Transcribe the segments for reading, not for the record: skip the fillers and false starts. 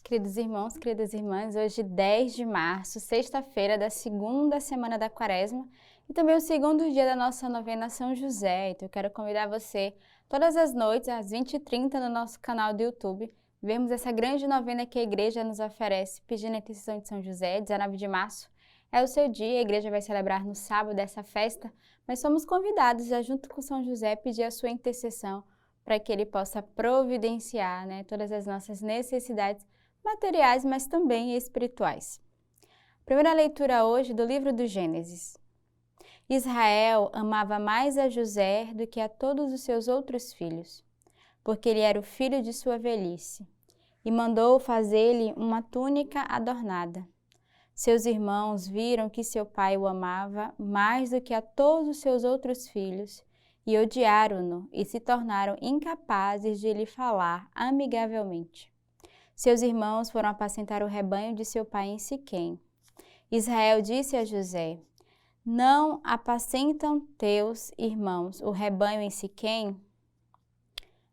Queridos irmãos, queridas irmãs, hoje 10 de março, sexta-feira da segunda semana da Quaresma e também o segundo dia da nossa novena São José. Então eu quero convidar você todas as noites às 20h30 no nosso canal do YouTube, vermos essa grande novena que a igreja nos oferece, pedindo a intercessão de São José. 19 de março é o seu dia, a igreja vai celebrar no sábado essa festa, mas somos convidados a, junto com São José, pedir a sua intercessão para que ele possa providenciar, todas as nossas necessidades materiais, mas também espirituais. Primeira leitura hoje do livro do Gênesis. Israel amava mais a José do que a todos os seus outros filhos, porque ele era o filho de sua velhice, e mandou fazer-lhe uma túnica adornada. Seus irmãos viram que seu pai o amava mais do que a todos os seus outros filhos, e odiaram-no e se tornaram incapazes de lhe falar amigavelmente. Seus irmãos foram apacentar o rebanho de seu pai em Siquém. Israel disse a José: Não apacentam teus irmãos o rebanho em Siquém?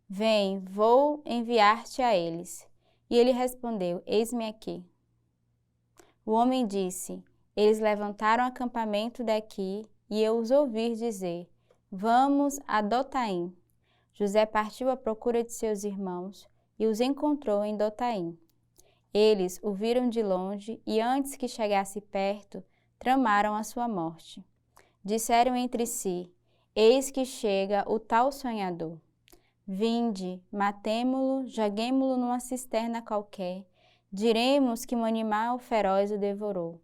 Vem, vou enviar-te a eles. E ele respondeu: Eis-me aqui. O homem disse: Eles levantaram acampamento daqui, e eu os ouvi dizer: Vamos a Dotaim. José partiu à procura de seus irmãos e os encontrou em Dotaim. Eles o viram de longe e, antes que chegasse perto, tramaram a sua morte. Disseram entre si: Eis que chega o tal sonhador. Vinde, matemo-lo, joguemo-lo numa cisterna qualquer. Diremos que um animal feroz o devorou.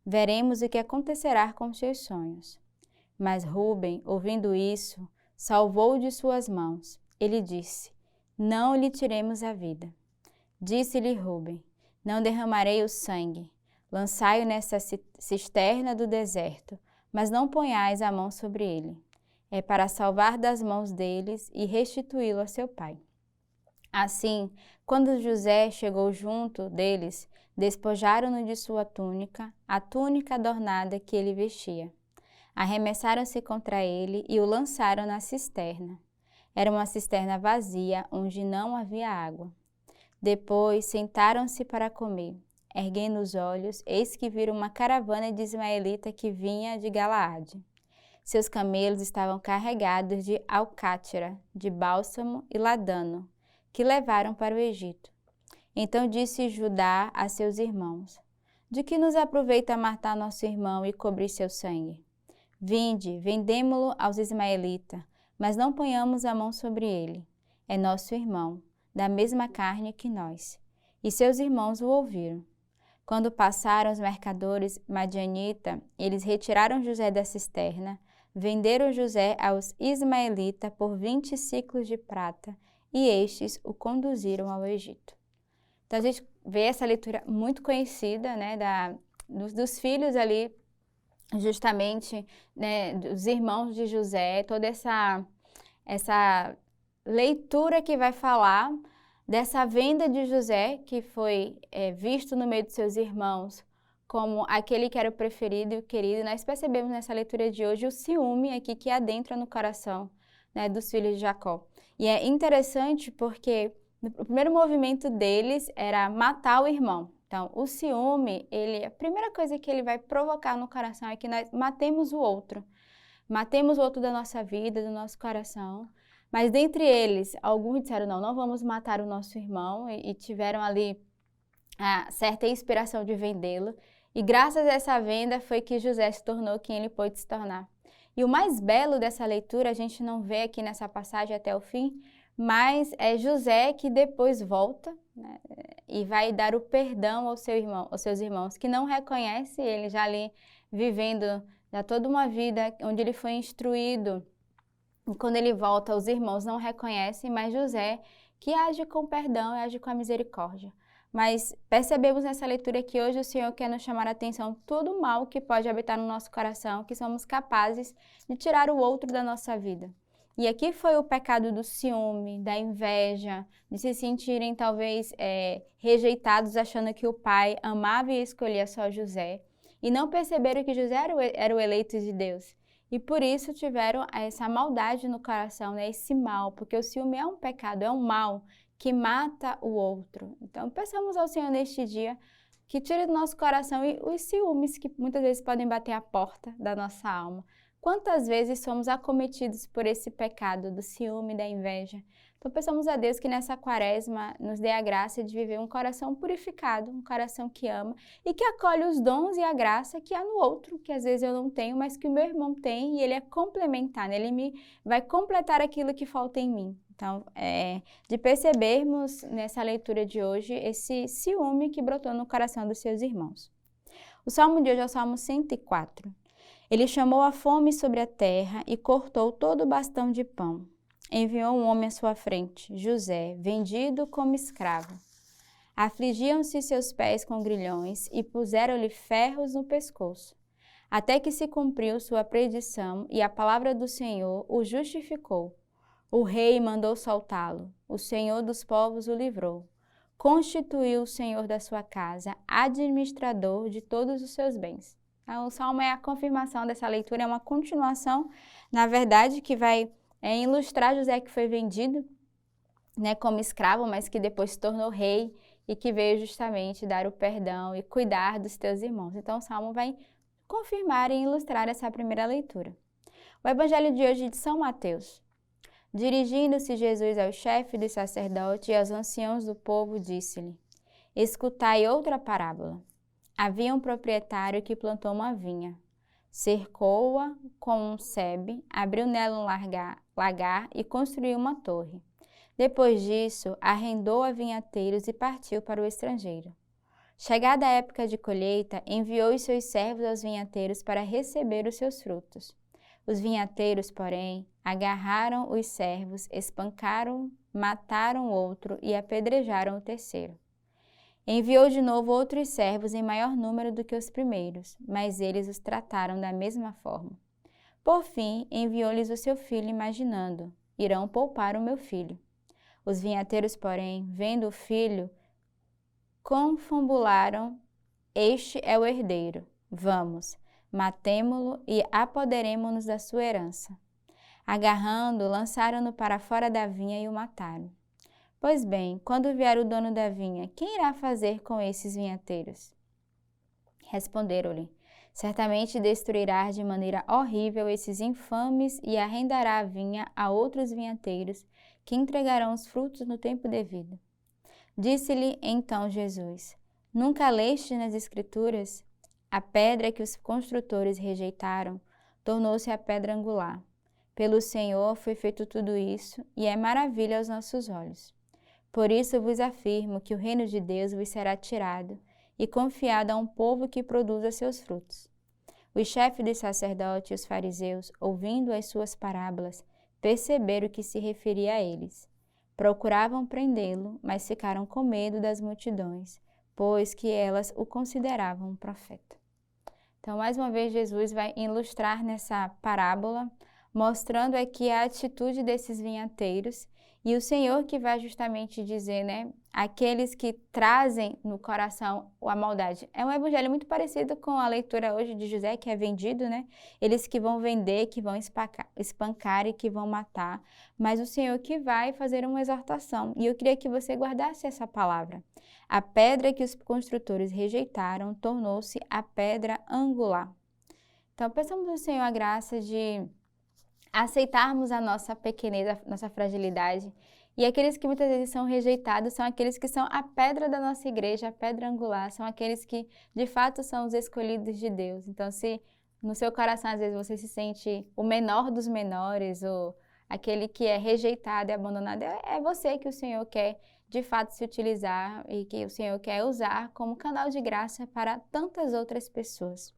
Veremos o que acontecerá com seus sonhos. Mas Rúben, ouvindo isso, salvou-o de suas mãos. Ele disse: Não lhe tiremos a vida. Disse-lhe Rúben: Não derramarei o sangue. Lançai-o nessa cisterna do deserto, mas não ponhais a mão sobre ele. É para salvar das mãos deles e restituí-lo a seu pai. Assim, quando José chegou junto deles, despojaram-no de sua túnica, a túnica adornada que ele vestia. Arremessaram-se contra ele e o lançaram na cisterna. Era uma cisterna vazia, onde não havia água. Depois sentaram-se para comer. Erguendo os olhos, eis que viram uma caravana de ismaelita que vinha de Galaade. Seus camelos estavam carregados de alcátira, de bálsamo e ladano, que levaram para o Egito. Então disse Judá a seus irmãos: De que nos aproveita matar nosso irmão e cobrir seu sangue? Vinde, vendemo-lo aos ismaelitas, mas não ponhamos a mão sobre ele. É nosso irmão, da mesma carne que nós. E seus irmãos o ouviram. Quando passaram os mercadores madianitas, eles retiraram José da cisterna, venderam José aos ismaelitas por 20 siclos de prata, e estes o conduziram ao Egito. Então a gente vê essa leitura muito conhecida, dos filhos ali, justamente, dos irmãos de José, toda essa leitura que vai falar dessa venda de José, que foi visto no meio de seus irmãos como aquele que era o preferido e o querido. Nós percebemos nessa leitura de hoje o ciúme aqui que adentra no coração, dos filhos de Jacó. E é interessante porque o primeiro movimento deles era matar o irmão. Então, o ciúme, a primeira coisa que ele vai provocar no coração é que nós matemos o outro. Matemos o outro da nossa vida, do nosso coração. Mas dentre eles, alguns disseram: não vamos matar o nosso irmão, e tiveram ali a certa inspiração de vendê-lo. E graças a essa venda foi que José se tornou quem ele pôde se tornar. E o mais belo dessa leitura, a gente não vê aqui nessa passagem até o fim, mas é José que depois volta, e vai dar o perdão aos seus irmãos, que não reconhecem ele já ali vivendo já toda uma vida onde ele foi instruído. E quando ele volta, os irmãos não reconhecem, mas José que age com perdão e age com a misericórdia. Mas percebemos nessa leitura que hoje o Senhor quer nos chamar a atenção todo o mal que pode habitar no nosso coração, que somos capazes de tirar o outro da nossa vida. E aqui foi o pecado do ciúme, da inveja, de se sentirem talvez rejeitados, achando que o pai amava e escolhia só José, e não perceberam que José era o eleito de Deus. E por isso tiveram essa maldade no coração, esse mal, porque o ciúme é um pecado, é um mal que mata o outro. Então, peçamos ao Senhor neste dia que tire do nosso coração os ciúmes que muitas vezes podem bater a porta da nossa alma. Quantas vezes somos acometidos por esse pecado do ciúme, da inveja? Então, peçamos a Deus que nessa quaresma nos dê a graça de viver um coração purificado, um coração que ama e que acolhe os dons e a graça que há no outro, que às vezes eu não tenho, mas que o meu irmão tem e ele é complementar, né? Ele vai completar aquilo que falta em mim. Então, de percebermos nessa leitura de hoje esse ciúme que brotou no coração dos seus irmãos. O salmo de hoje é o Salmo 104. Ele chamou a fome sobre a terra e cortou todo o bastão de pão. Enviou um homem à sua frente, José, vendido como escravo. Afligiam-se seus pés com grilhões e puseram-lhe ferros no pescoço, até que se cumpriu sua predição e a palavra do Senhor o justificou. O rei mandou soltá-lo, o Senhor dos povos o livrou. Constituiu o Senhor da sua casa, administrador de todos os seus bens. Então, o Salmo é a confirmação dessa leitura, é uma continuação, na verdade, que vai ilustrar José que foi vendido, né, como escravo, mas que depois se tornou rei e que veio justamente dar o perdão e cuidar dos teus irmãos. Então, o Salmo vai confirmar e ilustrar essa primeira leitura. O Evangelho de hoje é de São Mateus. Dirigindo-se Jesus ao chefe dos sacerdotes e aos anciãos do povo, disse-lhe: Escutai outra parábola. Havia um proprietário que plantou uma vinha, cercou-a com um sebe, abriu nela um lagar e construiu uma torre. Depois disso, arrendou a vinhateiros e partiu para o estrangeiro. Chegada a época de colheita, enviou os seus servos aos vinhateiros para receber os seus frutos. Os vinhateiros, porém, agarraram os servos, espancaram, mataram o outro e apedrejaram o terceiro. Enviou de novo outros servos em maior número do que os primeiros, mas eles os trataram da mesma forma. Por fim, enviou-lhes o seu filho, imaginando: irão poupar o meu filho. Os vinhateiros, porém, vendo o filho, confabularam: este é o herdeiro. Vamos, matemo-lo e apoderemo-nos da sua herança. Agarrando-o, lançaram-no para fora da vinha e o mataram. Pois bem, quando vier o dono da vinha, quem irá fazer com esses vinhateiros? Responderam-lhe: certamente destruirá de maneira horrível esses infames e arrendará a vinha a outros vinhateiros, que entregarão os frutos no tempo devido. Disse-lhe então Jesus: nunca leste nas Escrituras? A pedra que os construtores rejeitaram tornou-se a pedra angular. Pelo Senhor foi feito tudo isso, e é maravilha aos nossos olhos. Por isso vos afirmo que o reino de Deus vos será tirado e confiado a um povo que produza seus frutos. Os chefes dos sacerdotes e os fariseus, ouvindo as suas parábolas, perceberam que se referia a eles. Procuravam prendê-lo, mas ficaram com medo das multidões, pois que elas o consideravam um profeta. Então, mais uma vez, Jesus vai ilustrar nessa parábola, mostrando aqui a atitude desses vinhateiros e o Senhor que vai justamente dizer, né, aqueles que trazem no coração a maldade. É um evangelho muito parecido com a leitura hoje de José, que é vendido, né? Eles que vão vender, que vão espancar e que vão matar, mas o Senhor que vai fazer uma exortação. E eu queria que você guardasse essa palavra. A pedra que os construtores rejeitaram tornou-se a pedra angular. Então, peçamos ao Senhor a graça de aceitarmos a nossa pequenez, a nossa fragilidade. E aqueles que muitas vezes são rejeitados são aqueles que são a pedra da nossa igreja, a pedra angular, são aqueles que de fato são os escolhidos de Deus. Então, se no seu coração às vezes você se sente o menor dos menores, ou aquele que é rejeitado e abandonado, é você que o Senhor quer de fato se utilizar e que o Senhor quer usar como canal de graça para tantas outras pessoas.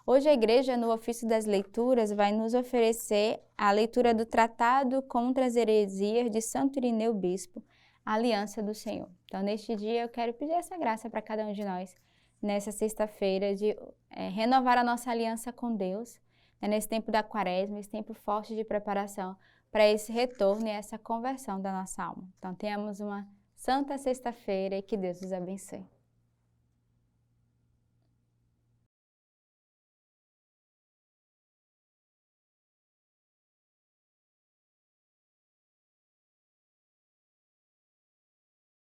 Hoje a igreja, no ofício das leituras, vai nos oferecer a leitura do Tratado contra as Heresias de Santo Irineu Bispo, a Aliança do Senhor. Então, neste dia, eu quero pedir essa graça para cada um de nós, nessa sexta-feira, de renovar a nossa aliança com Deus, né, nesse tempo da quaresma, esse tempo forte de preparação para esse retorno e essa conversão da nossa alma. Então, tenhamos uma santa sexta-feira e que Deus os abençoe.